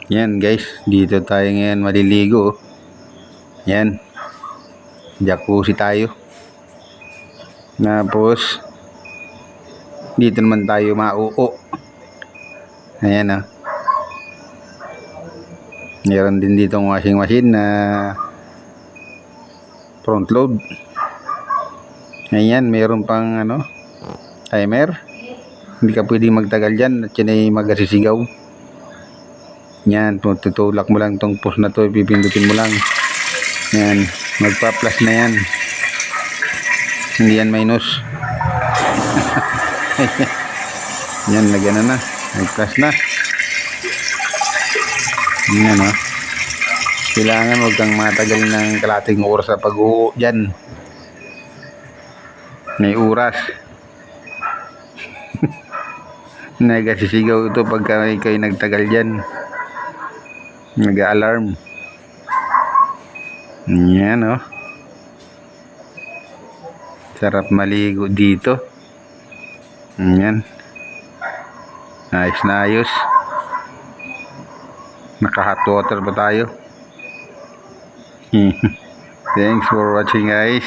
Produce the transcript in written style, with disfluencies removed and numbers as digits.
Yan guys, dito tayo ngayon maliligo. Yan, jacuzzi tayo. Tapos dito naman tayo mauo. Ayan o. Meron din dito ang washing machine na front load. Ayan, meron pang timer. Hindi ka pwedeng magtagal dyan at yan ay magasisigaw. Yan, tutulak mo lang itong push na to, pipindutin mo lang. Yan, magpa-plus na yan. Hindi yan minus. Yan, lagyan na. Mag-plus na. Yan o. Kailangan huwag kang matagal ng kalating oras sa pag-uho dyan. May oras. Nagasisigaw ito pagka kayo nagtagal dyan. Nag-alarm. Yan o. Sarap maligo dito. Yan. Ayos na ayos. Naka-hot water pa tayo. Thanks for watching guys.